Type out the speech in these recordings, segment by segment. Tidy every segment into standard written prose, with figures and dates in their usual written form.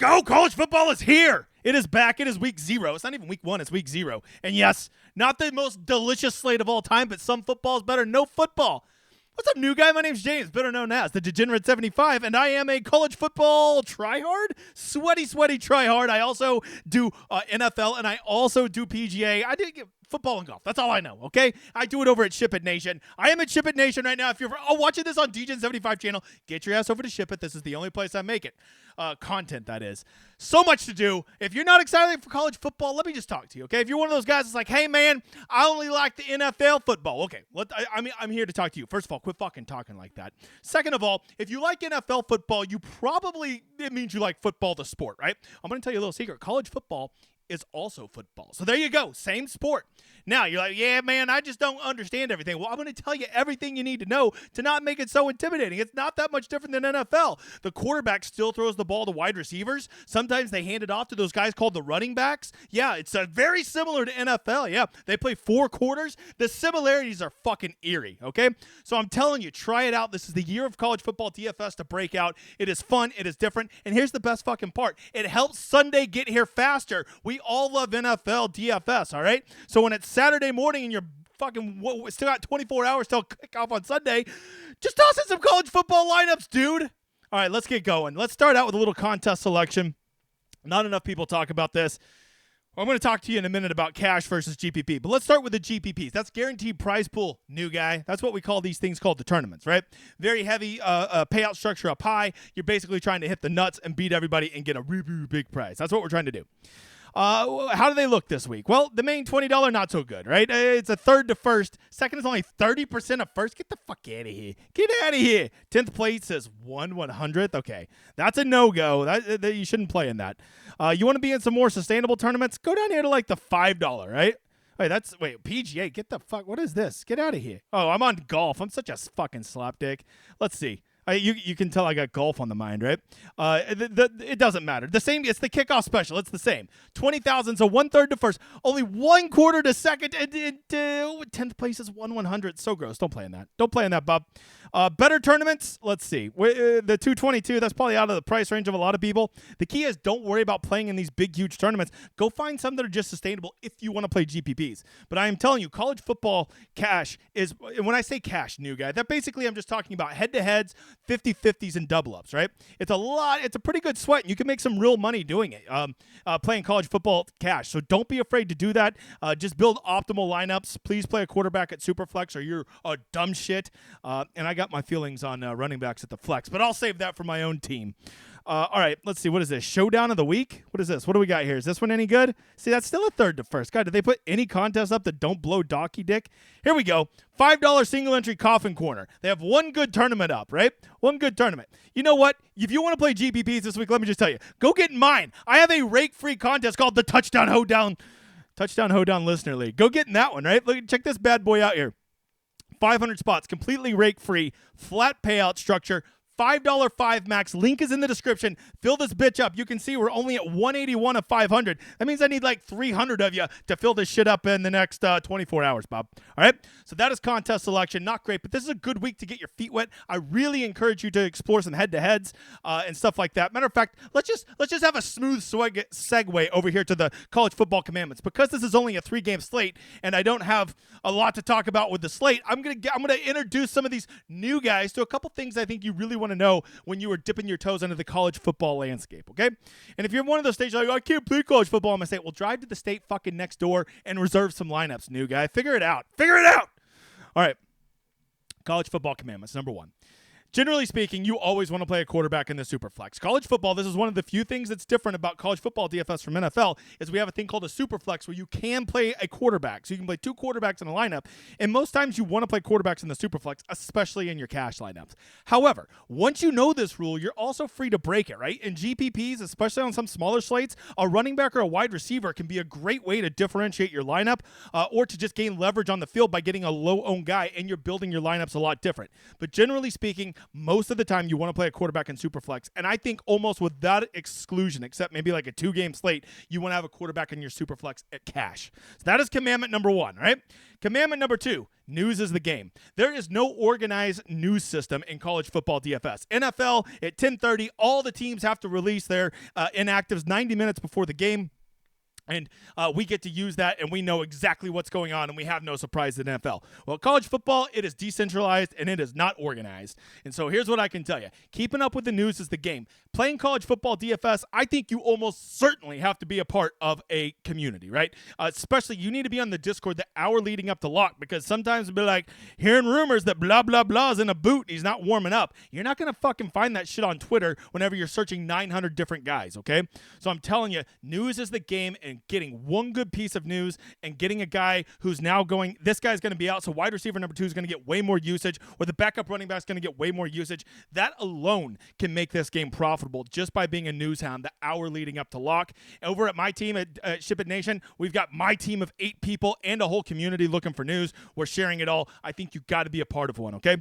go. College football is here. It is back. It is week 0. It's not even week 1. It's week 0. And yes, not the most delicious slate of all time, but some football is better than no football. What's up, new guy? My name's James, better known as the Degenerate 75, and I am a college football tryhard, sweaty tryhard. I also do NFL, and I also do PGA. I did get football and golf. That's all I know, okay? I do it over at Ship It Nation. I am at Ship It Nation right now. If you're watching this on DGen75 channel, get your ass over to Ship It. This is the only place I make it. Content, that is. So much to do. If you're not excited for college football, let me just talk to you, okay? If you're one of those guys that's like, hey, man, I only like the NFL football. Okay, I'm here to talk to you. First of all, quit fucking talking like that. Second of all, if you like NFL football, it means you like football, the sport, right? I'm going to tell you a little secret. College football is also football. So there you go. Same sport. Now, you're like, yeah, man, I just don't understand everything. Well, I'm going to tell you everything you need to know to not make it so intimidating. It's not that much different than NFL. The quarterback still throws the ball to wide receivers. Sometimes they hand it off to those guys called the running backs. Yeah, it's very similar to NFL. Yeah, they play 4 quarters. The similarities are fucking eerie, okay? So I'm telling you, try it out. This is the year of college football DFS to break out. It is fun. It is different. And here's the best fucking part. It helps Sunday get here faster. We all love NFL DFS, all right? So when it's Saturday morning and you're fucking still got 24 hours till kickoff on Sunday, just toss in some college football lineups, dude. All right, let's get going. Let's start out with a little contest selection. Not enough people talk about this. I'm going to talk to you in a minute about cash versus GPP, but let's start with the GPPs. That's guaranteed prize pool, new guy. That's what we call these things called the tournaments, right? Very heavy payout structure up high. You're basically trying to hit the nuts and beat everybody and get a really big prize. That's what we're trying to do. How do they look this week? Well, the main $20, not so good, right? It's a third to first. Second is only 30% of first. Get the fuck out of here. Get out of here. 10th place is 1/100th. Okay, that's a no-go. That you shouldn't play in that. You want to be in some more sustainable tournaments? Go down here to like the $5, right? Wait, PGA, get the fuck, what is this? Get out of here. Oh, I'm on golf. I'm such a fucking slapdick. Let's see. You can tell I got golf on the mind, right? It doesn't matter. The same. It's the kickoff special. It's the same. 20,000, so 1/3 to first. Only 1/4 to second. 10th place is 1/100. So gross. Don't play in that. Don't play in that, bub. Better tournaments. Let's see. The 222. That's probably out of the price range of a lot of people. The key is don't worry about playing in these big, huge tournaments. Go find some that are just sustainable if you want to play GPPs. But I am telling you, college football cash is. When I say cash, new guy, that basically I'm just talking about head-to-heads, 50-50s, and double-ups, right? It's a lot. It's a pretty good sweat, and you can make some real money doing it, playing college football cash. So don't be afraid to do that. Just build optimal lineups. Please play a quarterback at Superflex, or you're a dumb shit. And I got my feelings on running backs at the flex, but I'll save that for my own team. All right, let's see. What is this? Showdown of the week? What is this? What do we got here? Is this one any good? See, that's still a third to first. God, did they put any contests up that don't blow donkey dick? Here we go. $5 single entry coffin corner. They have one good tournament up, right? One good tournament. You know what? If you want to play GPPs this week, let me just tell you, go get in mine. I have a rake-free contest called the Touchdown Hoedown Listener League. Go get in that one, right? Look, check this bad boy out here. 500 spots, completely rake-free, flat payout structure, $5 5 max. Link is in the description. Fill this bitch up. You can see we're only at 181 of 500. That means I need like 300 of you to fill this shit up in the next 24 hours, Bob. All right? So that is contest selection. Not great, but this is a good week to get your feet wet. I really encourage you to explore some head-to-heads and stuff like that. Matter of fact, let's just have a smooth segue over here to the college football commandments. Because this is only a 3-game slate and I don't have a lot to talk about with the slate, I'm gonna introduce some of these new guys to a couple things I think you really want to know when you are dipping your toes into the college football landscape, okay? And if you're in one of those states like, I can't play college football, I'm going to say, well, drive to the state fucking next door and reserve some lineups, new guy. Figure it out. All right. College football commandments, number 1. Generally speaking, you always want to play a quarterback in the Superflex. College football, this is one of the few things that's different about college football DFS from NFL, is we have a thing called a Superflex where you can play a quarterback. So you can play 2 quarterbacks in a lineup, and most times you want to play quarterbacks in the Superflex, especially in your cash lineups. However, once you know this rule, you're also free to break it, right? In GPPs, especially on some smaller slates, a running back or a wide receiver can be a great way to differentiate your lineup or to just gain leverage on the field by getting a low-owned guy, and you're building your lineups a lot different. But generally speaking, most of the time you want to play a quarterback in Superflex. And I think almost without exclusion, except maybe like a 2-game slate, you want to have a quarterback in your Superflex at cash. So that is commandment number 1, right? Commandment number 2, news is the game. There is no organized news system in college football DFS. NFL at 10:30, all the teams have to release their inactives 90 minutes before the game. And we get to use that, and we know exactly what's going on, and we have no surprise in NFL. Well, college football, it is decentralized, and it is not organized. And so here's what I can tell you. Keeping up with the news is the game. Playing college football DFS, I think you almost certainly have to be a part of a community, right? Especially you need to be on the Discord the hour leading up to lock, because sometimes it'll be like hearing rumors that blah, blah, blah is in a boot and he's not warming up. You're not going to fucking find that shit on Twitter whenever you're searching 900 different guys, okay? So I'm telling you, news is the game, and getting one good piece of news and getting a guy who's now going, this guy's going to be out, so wide receiver number 2 is going to get way more usage, or the backup running back is going to get way more usage. That alone can make this game profitable just by being a news hound the hour leading up to lock. Over at my team at Ship It Nation, we've got my team of 8 people and a whole community looking for news. We're sharing it all. I think you got to be a part of one, okay?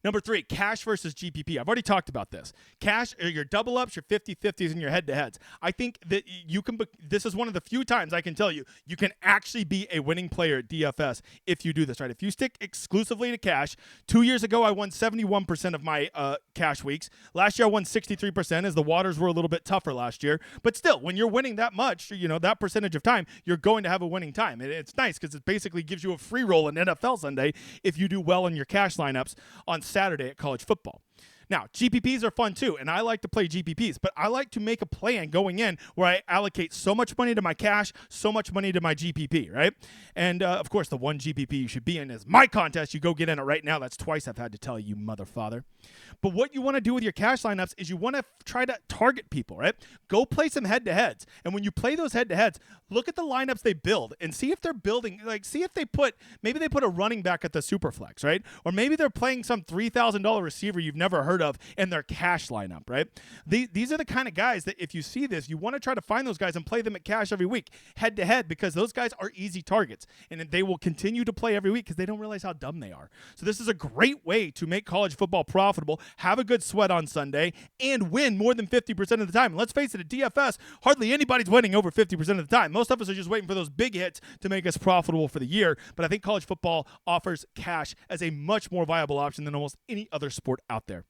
Number 3, cash versus GPP. I've already talked about this. Cash, your double ups, your 50-50s, and your head-to-heads. I think that you can. This is one of the few times I can tell you can actually be a winning player at DFS if you do this right. If you stick exclusively to cash. 2 years ago, I won 71% of my cash weeks. Last year, I won 63%, as the waters were a little bit tougher last year. But still, when you're winning that much, that percentage of time, you're going to have a winning time. And it's nice because it basically gives you a free roll in NFL Sunday if you do well in your cash lineups on Saturday at college football. Now, GPPs are fun too, and I like to play GPPs, but I like to make a plan going in where I allocate so much money to my cash, so much money to my GPP, right? And, of course, the one GPP you should be in is my contest. You go get in it right now. That's twice I've had to tell you, motherfather. But what you want to do with your cash lineups is you want to try to target people, right? Go play some head-to-heads. And when you play those head-to-heads, look at the lineups they build and see if they're building, see if maybe they put a running back at the Superflex, right? Or maybe they're playing some $3,000 receiver you've never heard of in their cash lineup, right? These are the kind of guys that if you see this, you want to try to find those guys and play them at cash every week, head-to-head, because those guys are easy targets. And they will continue to play every week because they don't realize how dumb they are. So this is a great way to make college football profitable, have a good sweat on Sunday, and win more than 50% of the time. And let's face it, at DFS, hardly anybody's winning over 50% of the time. Most of us are just waiting for those big hits to make us profitable for the year. But I think college football offers cash as a much more viable option than almost any other sport out there.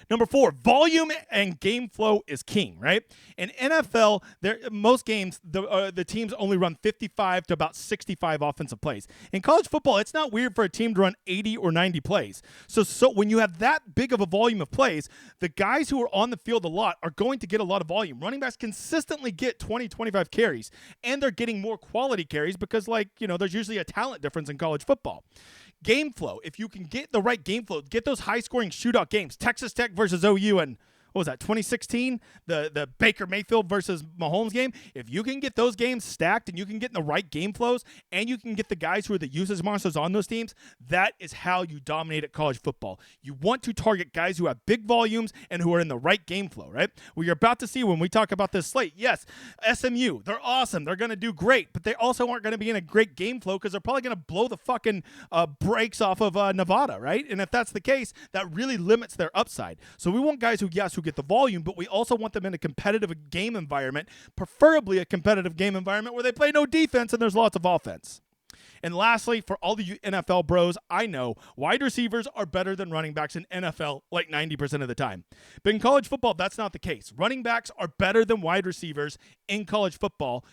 Number 4, volume and game flow is king, right? In NFL, most games, the teams only run 55 to about 65 offensive plays. In college football, it's not weird for a team to run 80 or 90 plays. So when you have that big of a volume of plays, the guys who are on the field a lot are going to get a lot of volume. Running backs consistently get 20, 25 carries, and they're getting more quality carries because, there's usually a talent difference in college football. Game flow, if you can get the right game flow, get those high-scoring shootout games. Texas Tech versus OU and what was that, 2016? The Baker Mayfield versus Mahomes game. If you can get those games stacked and you can get in the right game flows and you can get the guys who are the usage monsters on those teams, that is how you dominate at college football. You want to target guys who have big volumes and who are in the right game flow, right? Well, you're about to see when we talk about this slate. Yes, SMU, they're awesome. They're going to do great, but they also aren't going to be in a great game flow because they're probably going to blow the fucking brakes off of Nevada, right? And if that's the case, that really limits their upside. So we want guys who get the volume, but we also want them in a competitive game environment, preferably a competitive game environment where they play no defense and there's lots of offense. And lastly, for all the you NFL bros, I know wide receivers are better than running backs in NFL like 90% of the time. But in college football, that's not the case. Running backs are better than wide receivers in college football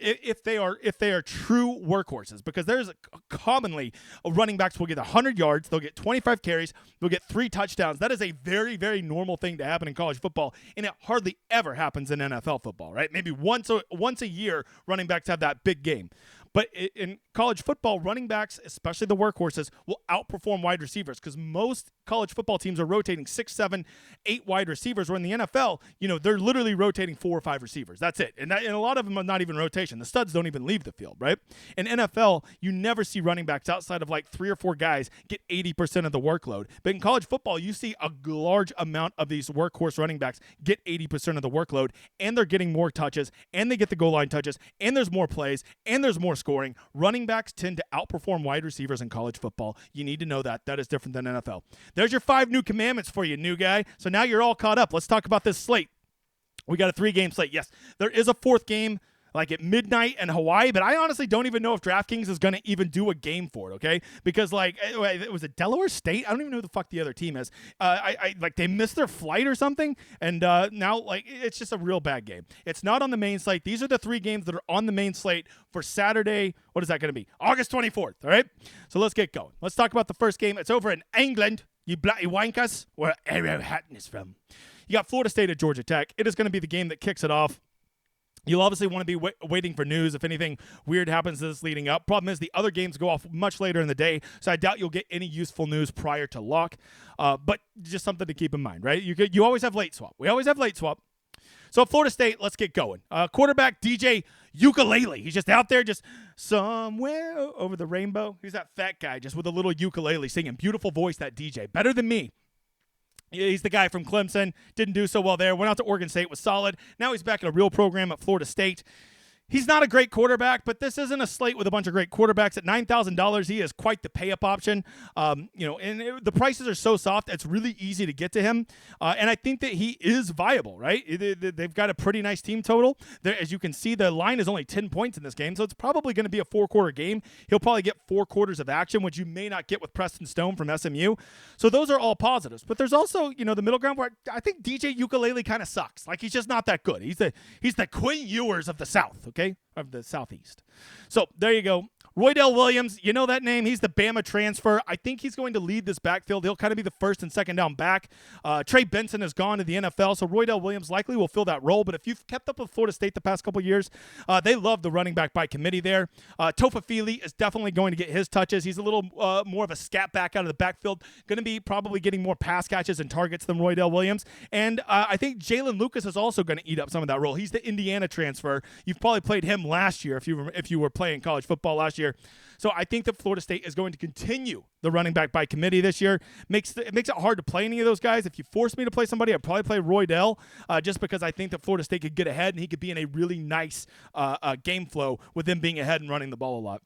if they are true workhorses, because there's commonly running backs will get 100 yards, they'll get 25 carries, they'll get 3 touchdowns. That is a very, very normal thing to happen in college football, and it hardly ever happens in NFL football, right? Maybe once a year running backs have that big game. But in college football, running backs, especially the workhorses, will outperform wide receivers because most college football teams are rotating 6, 7, 8 wide receivers, where in the NFL, they're literally rotating 4 or 5 receivers. That's it. And a lot of them are not even rotation. The studs don't even leave the field, right? In NFL, you never see running backs outside of like 3 or 4 guys get 80% of the workload. But in college football, you see a large amount of these workhorse running backs get 80% of the workload, and they're getting more touches, and they get the goal line touches, and there's more plays, and there's more scoring. Running backs tend to outperform wide receivers in college football. You need to know that. That is different than NFL. There's your 5 new commandments for you, new guy. So now you're all caught up. Let's talk about this slate. We got a 3-game slate. Yes, there is a 4th game like at midnight in Hawaii, but I honestly don't even know if DraftKings is going to even do a game for it, okay? Because, like, it was a Delaware State? I don't even know who the fuck the other team is. Like, they missed their flight or something, and now, like, it's just a real bad game. It's not on the main slate. These are the 3 games that are on the main slate for Saturday. What is that going to be? August 24th, all right? So let's get going. Let's talk about the first game. It's over in England, you bloody wankers, where Arrowhatton is from. You got Florida State at Georgia Tech. It is going to be the game that kicks it off. You'll obviously want to be waiting for news if anything weird happens to this leading up. Problem is the other games go off much later in the day, so I doubt you'll get any useful news prior to lock. But just something to keep in mind, right? You always have late swap. We always have late swap. So Florida State, let's get going. Quarterback DJ Ukulele. He's just out there just somewhere over the rainbow. He's that fat guy just with a little ukulele singing. Beautiful voice, that DJ. Better than me. He's the guy from Clemson. Didn't do so well there. Went out to Oregon State, was solid. Now he's back in a real program at Florida State. He's not a great quarterback, but this isn't a slate with a bunch of great quarterbacks. At $9,000, he is quite the pay-up option. The prices are so soft, it's really easy to get to him. And I think that he is viable, right? They've got a pretty nice team total. As you can see, the line is only 10 points in this game, so it's probably going to be a 4-quarter game. He'll probably get 4 quarters of action, which you may not get with Preston Stone from SMU. So those are all positives. But there's also, the middle ground where I think DJ Ukulele kind of sucks. Like, he's just not that good. He's the Quinn Ewers of the South, okay? Of the Southeast. So there you go. Roydell Williams, you know that name. He's the Bama transfer. I think he's going to lead this backfield. He'll kind of be the first and second down back. Trey Benson has gone to the NFL, so Roydell Williams likely will fill that role. But if you've kept up with Florida State the past couple years, they love the running back by committee there. Tofa Feely is definitely going to get his touches. He's a little more of a scat back out of the backfield. Going to be probably getting more pass catches and targets than Roydell Williams. And I think Jalen Lucas is also going to eat up some of that role. He's the Indiana transfer. You've probably played him last year if you were playing college football last year. So I think that Florida State is going to continue the running back by committee this year. It makes it hard to play any of those guys. If you force me to play somebody, I'd probably play Roydell just because I think that Florida State could get ahead and he could be in a really nice game flow with them being ahead and running the ball a lot.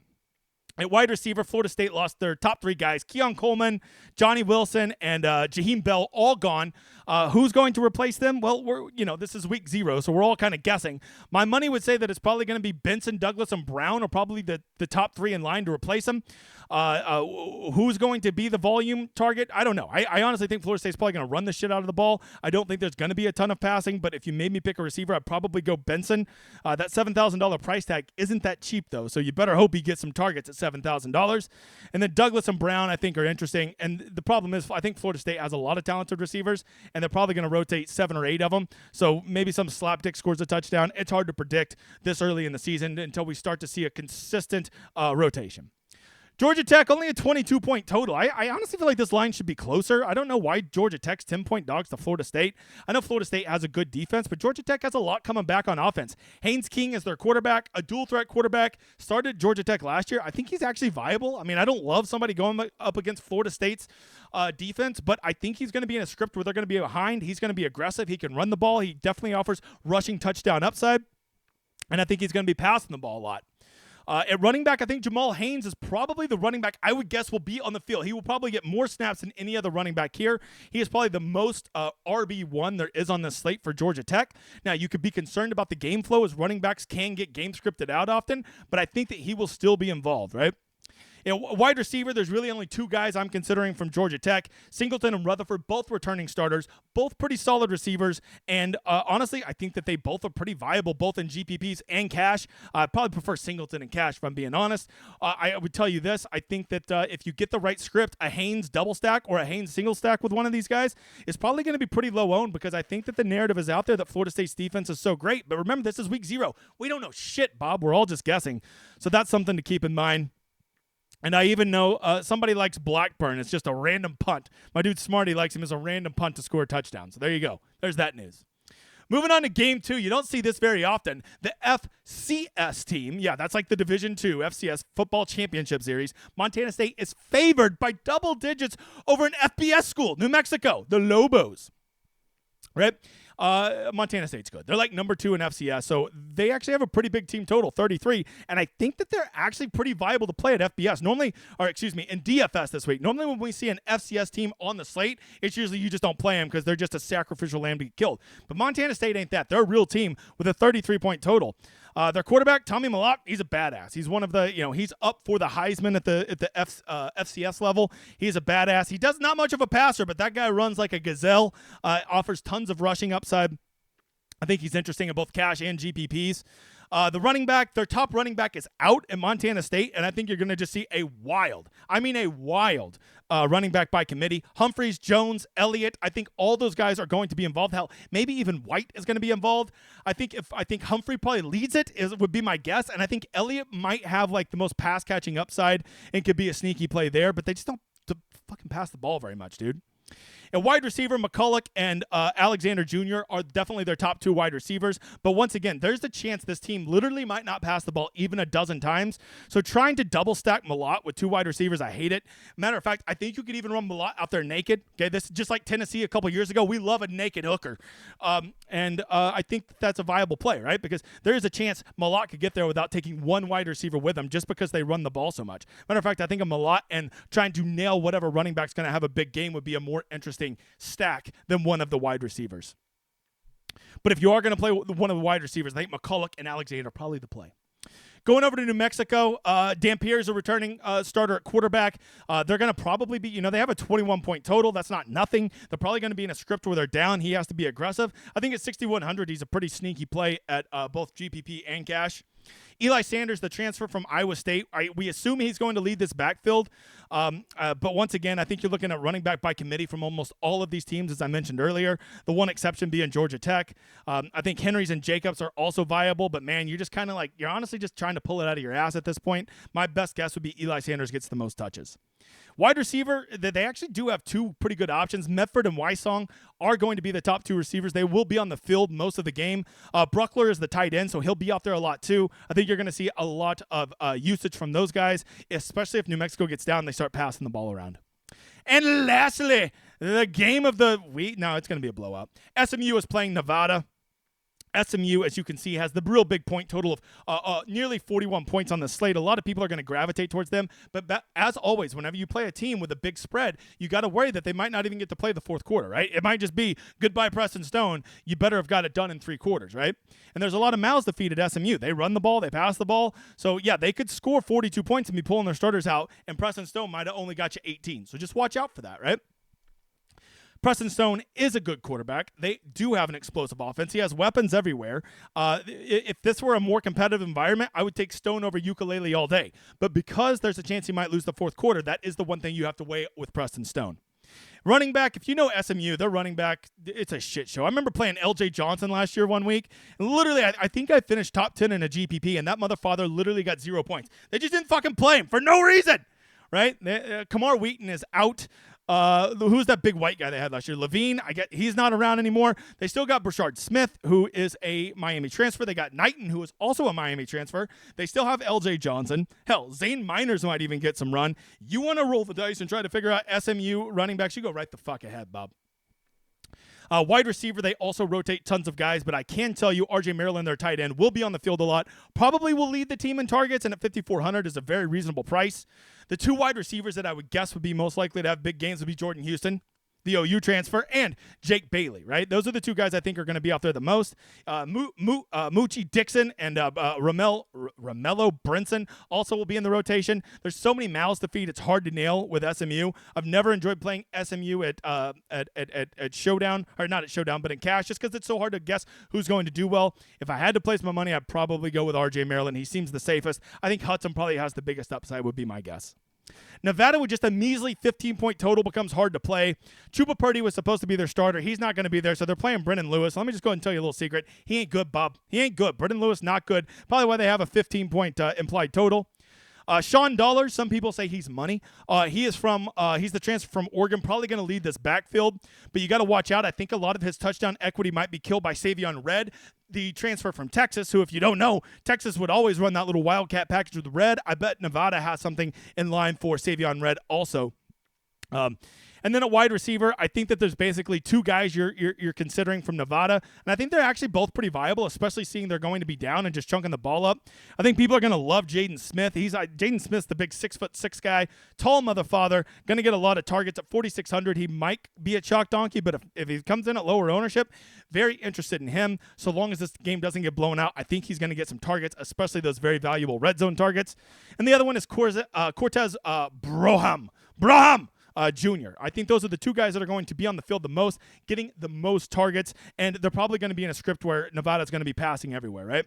At wide receiver, Florida State lost their top 3 guys, Keon Coleman, Johnny Wilson, and Jaheim Bell, all gone. Who's going to replace them? Well, this is week 0, so we're all kind of guessing. My money would say that it's probably going to be Benson, Douglas, and Brown are probably the top 3 in line to replace them. Who's going to be the volume target? I don't know. I honestly think Florida State's probably going to run the shit out of the ball. I don't think there's going to be a ton of passing, but if you made me pick a receiver, I'd probably go Benson. That $7,000 price tag isn't that cheap, though, so you better hope he gets some targets at $7,000. And then Douglas and Brown, I think, are interesting. And the problem is, I think Florida State has a lot of talented receivers, and they're probably going to rotate 7 or 8 of them. So maybe some slapdick scores a touchdown. It's hard to predict this early in the season until we start to see a consistent rotation. Georgia Tech, only a 22-point total. I honestly feel like this line should be closer. I don't know why Georgia Tech's 10-point dogs to Florida State. I know Florida State has a good defense, but Georgia Tech has a lot coming back on offense. Haynes King is their quarterback, a dual-threat quarterback. Started Georgia Tech last year. I think he's actually viable. I mean, I don't love somebody going up against Florida State's defense, but I think he's going to be in a script where they're going to be behind. He's going to be aggressive. He can run the ball. He definitely offers rushing touchdown upside, and I think he's going to be passing the ball a lot. At running back, I think Jamal Haynes is probably the running back I would guess will be on the field. He will probably get more snaps than any other running back here. He is probably the most RB1 there is on the slate for Georgia Tech. Now, you could be concerned about the game flow as running backs can get game scripted out often, but I think that he will still be involved, right? Wide receiver, there's really only 2 guys I'm considering from Georgia Tech. Singleton and Rutherford, both returning starters, both pretty solid receivers. And honestly, I think that they both are pretty viable, both in GPPs and cash. I probably prefer Singleton and cash, if I'm being honest. I would tell you this. I think that if you get the right script, a Haynes double stack or a Haynes single stack with one of these guys is probably going to be pretty low owned because I think that the narrative is out there that Florida State's defense is so great. But remember, this is week 0. We don't know shit, Bob. We're all just guessing. So that's something to keep in mind. And I even know somebody likes Blackburn. It's just a random punt. My dude Smarty likes him as a random punt to score a touchdown. So there you go. There's that news. Moving on to game 2. You don't see this very often. The FCS team, yeah, that's like the Division II FCS Football Championship Series. Montana State is favored by double digits over an FBS school, New Mexico, the Lobos. right? Montana State's good. They're like number 2 in FCS, so they actually have a pretty big team total, 33, and I think that they're actually pretty viable to play at FBS. Normally, in DFS this week. Normally when we see an FCS team on the slate, it's usually you just don't play them because they're just a sacrificial lamb to get killed. But Montana State ain't that. They're a real team with a 33-point total. Their quarterback, Tommy Malott, he's a badass. He's one of the, he's up for the Heisman at the FCS level. He's a badass. He does not much of a passer, but that guy runs like a gazelle, offers tons of rushing upside. I think he's interesting in both cash and GPPs. The running back, their top running back is out at Montana State, and I think you're going to just see a wild running back by committee. Humphreys, Jones, Elliott, I think all those guys are going to be involved. Hell, maybe even White is going to be involved. I think Humphrey probably leads would be my guess, and I think Elliott might have like the most pass catching upside and could be a sneaky play there, but they just don't fucking pass the ball very much, dude. And wide receiver, McCulloch and Alexander Jr. are definitely their top 2 wide receivers. But once again, there's the chance this team literally might not pass the ball even a dozen times. So trying to double stack Malott with 2 wide receivers, I hate it. Matter of fact, I think you could even run Malott out there naked. Okay, this is just like Tennessee a couple years ago. We love a naked hooker. I think that's a viable play, right? Because there is a chance Malott could get there without taking 1 wide receiver with him just because they run the ball so much. Matter of fact, I think a Malott and trying to nail whatever running back's going to have a big game would be a more interesting stack than one of the wide receivers. But if you are going to play one of the wide receivers, I think McCulloch and Alexander are probably the play. Going over to New Mexico, Dampier is a returning starter at quarterback. They're going to probably be, they have a 21-point total. That's not nothing. They're probably going to be in a script where they're down. He has to be aggressive. I think at 6,100, he's a pretty sneaky play at both GPP and cash. Eli Sanders, the transfer from Iowa State, we assume he's going to lead this backfield. But once again, I think you're looking at running back by committee from almost all of these teams, as I mentioned earlier, the one exception being Georgia Tech. I think Henrys and Jacobs are also viable, but man, you're just kind of you're honestly just trying to pull it out of your ass at this point. My best guess would be Eli Sanders gets the most touches. Wide receiver, they actually do have 2 pretty good options. Medford and Wysong are going to be the top 2 receivers. They will be on the field most of the game. Bruckler is the tight end, so he'll be out there a lot too. I think you're going to see a lot of usage from those guys, especially if New Mexico gets down and they start passing the ball around. And lastly, the game of the week. No, it's going to be a blowout. SMU is playing Nevada. SMU, as you can see, has the real big point total of nearly 41 points on the slate. A lot of people are going to gravitate towards them. But as always, whenever you play a team with a big spread, you got to worry that they might not even get to play the fourth quarter, right? It might just be goodbye Preston Stone. You better have got it done in 3 quarters, right? And there's a lot of mouths to feed at SMU. They run the ball. They pass the ball. So, yeah, they could score 42 points and be pulling their starters out, and Preston Stone might have only got you 18. So just watch out for that, right? Preston Stone is a good quarterback. They do have an explosive offense. He has weapons everywhere. If this were a more competitive environment, I would take Stone over Ukulele all day. But because there's a chance he might lose the fourth quarter, that is the one thing you have to weigh with Preston Stone. Running back, if you know SMU, their running back, it's a shit show. I remember playing LJ Johnson last year one week, and literally, I think I finished top 10 in a GPP, and that motherfather literally got 0 points. They just didn't fucking play him for no reason, right? Kamar Wheaton is out. Who's that big white guy they had last year? Levine, he's not around anymore. They still got Brashard Smith, who is a Miami transfer. They got Knighton, who is also a Miami transfer. They still have LJ Johnson. Hell, Zane Miners might even get some run. You want to roll the dice and try to figure out SMU running backs, you go right the fuck ahead, Bob. Wide receiver, they also rotate tons of guys, but I can tell you RJ Maryland, their tight end, will be on the field a lot. Probably will lead the team in targets, and at 5,400 is a very reasonable price. The 2 wide receivers that I would guess would be most likely to have big games would be Jordan Houston, the OU transfer, and Jake Bailey, right? Those are the 2 guys I think are going to be out there the most. Moochie Dixon and Romello Brinson also will be in the rotation. There's so many mouths to feed, it's hard to nail with SMU. I've never enjoyed playing SMU at Showdown, or not at Showdown, but in cash, just because it's so hard to guess who's going to do well. If I had to place my money, I'd probably go with RJ Maryland. He seems the safest. I think Hudson probably has the biggest upside, would be my guess. Nevada with just a measly 15-point total becomes hard to play. Chuba Purdy was supposed to be their starter. He's not going to be there, so they're playing Brendan Lewis. Let me just go ahead and tell you a little secret. He ain't good, Bob. He ain't good. Brendan Lewis, not good. Probably why they have a 15-point implied total. Sean Dollars, some people say he's money. He's the transfer from Oregon, probably going to lead this backfield, but you got to watch out. I think a lot of his touchdown equity might be killed by Savion Red, the transfer from Texas, who, if you don't know, Texas would always run that little Wildcat package with Red. I bet Nevada has something in line for Savion Red also. And then at wide receiver, I think that there's basically two guys you're considering from Nevada, and I think they're actually both pretty viable, especially seeing they're going to be down and just chunking the ball up. I think people are going to love Jaden Smith. Jaden Smith's the big 6'6" guy, tall motherfather, going to get a lot of targets at 4,600. He might be a chalk donkey, but if he comes in at lower ownership, very interested in him. So long as this game doesn't get blown out, I think he's going to get some targets, especially those very valuable red zone targets. And the other one is Cortez Broham Jr. I think those are the two guys that are going to be on the field the most, getting the most targets, and they're probably going to be in a script where Nevada's going to be passing everywhere, right?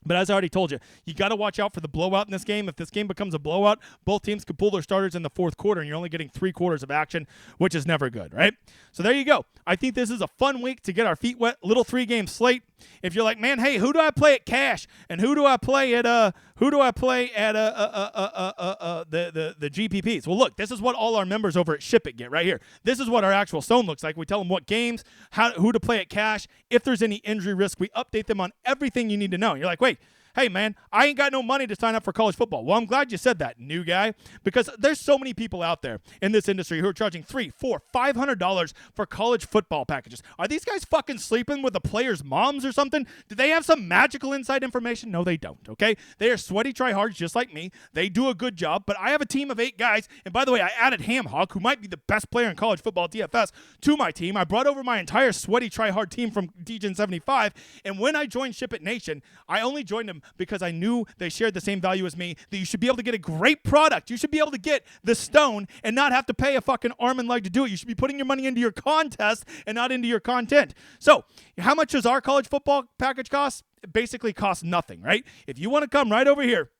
But as I already told you, you got to watch out for the blowout in this game. If this game becomes a blowout, both teams could pull their starters in the fourth quarter, and you're only getting 3 quarters of action, which is never good, right? So there you go. I think this is a fun week to get our feet wet. Little 3-game slate. If you're like, man, hey, who do I play at cash, and who do I play at the GPPs? Well, look, this is what all our members over at Ship It get right here. This is what our actual stone looks like. We tell them what games, who to play at cash. If there's any injury risk, we update them on everything you need to know. And you're like, wait, hey, man, I ain't got no money to sign up for college football. Well, I'm glad you said that, new guy, because there's so many people out there in this industry who are charging $300, $400, $500 for college football packages. Are these guys fucking sleeping with the players' moms or something? Do they have some magical inside information? No, they don't, okay? They are sweaty tryhards just like me. They do a good job, but I have a team of 8 guys, and by the way, I added Hamhawk, who might be the best player in college football DFS, to my team. I brought over my entire sweaty tryhard team from DGen 75, and when I joined Ship It Nation, I only joined them because I knew they shared the same value as me, that you should be able to get a great product. You should be able to get the stone and not have to pay a fucking arm and leg to do it. You should be putting your money into your contest and not into your content. So how much does our college football package cost? It basically costs nothing, right? If you want to come right over here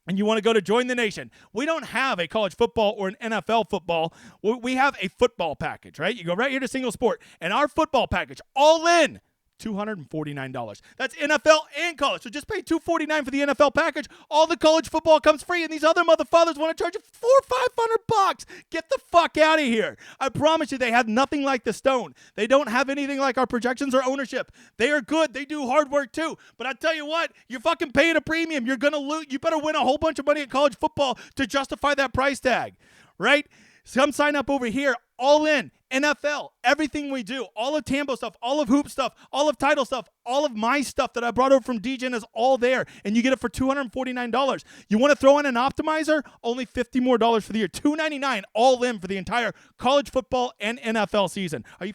and you want to go to Join the Nation, we don't have a college football or an NFL football. We have a football package, right? You go right here to Single Sport, and our football package, all in, $249. That's NFL and college. So just pay $249 for the NFL package. All the college football comes free, and these other motherfuckers want to charge you $400 or $500. Get the fuck out of here. I promise you, they have nothing like the stone. They don't have anything like our projections or ownership. They are good. They do hard work too. But I tell you what, you're fucking paying a premium. You're gonna lose. You better win a whole bunch of money at college football to justify that price tag, right? Come sign up over here. All in. NFL, everything we do, all of Tambo stuff, all of hoop stuff, all of title stuff, all of my stuff that I brought over from DGen is all there, and you get it for $249. You want to throw in an optimizer? Only $50 more for the year. $299 all in for the entire college football and NFL season. Are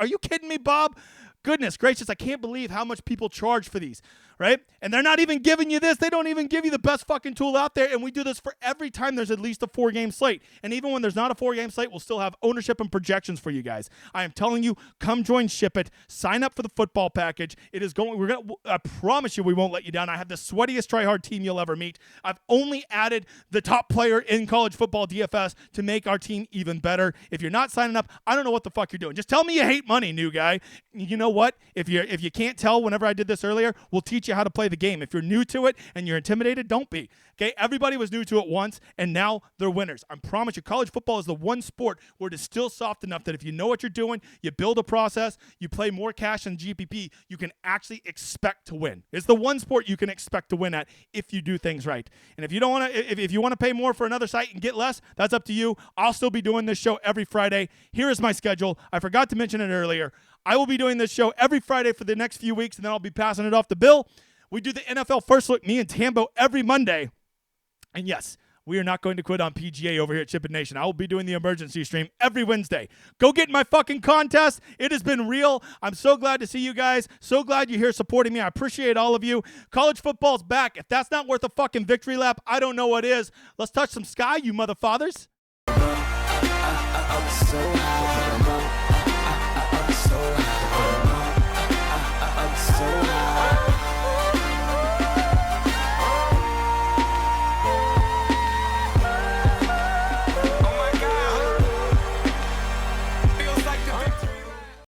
you kidding me, Bob? Goodness gracious, I can't believe how much people charge for these, right? And they're not even giving you this. They don't even give you the best fucking tool out there, and we do this for every time there's at least a 4-game slate. And even when there's not a 4-game slate, we'll still have ownership and projections for you guys. I am telling you, come join Ship It. Sign up for the football package. It is going. I promise you, we won't let you down. I have the sweatiest tryhard team you'll ever meet. I've only added the top player in college football DFS to make our team even better. If you're not signing up, I don't know what the fuck you're doing. Just tell me you hate money, new guy. You know what? If you can't tell, whenever I did this earlier, we'll teach you how to play the game. If you're new to it and you're intimidated, don't be. Okay, everybody was new to it once, and now they're winners. I promise you, college football is the one sport where it is still soft enough that if you know what you're doing, you build a process, you play more cash than GPP, you can actually expect to win. It's the one sport you can expect to win at if you do things right. And if you don't want to, if you want to pay more for another site and get less, that's up to you. I'll still be doing this show every Friday. Here is my schedule. I forgot to mention it earlier. I will be doing this show every Friday for the next few weeks, and then I'll be passing it off to Bill. We do the NFL First Look, me and Tambo, every Monday. And yes, we are not going to quit on PGA over here at Ship It Nation. I will be doing the emergency stream every Wednesday. Go get in my fucking contest. It has been real. I'm so glad to see you guys. So glad you're here supporting me. I appreciate all of you. College football's back. If that's not worth a fucking victory lap, I don't know what is. Let's touch some sky, you motherfathers. I was so high.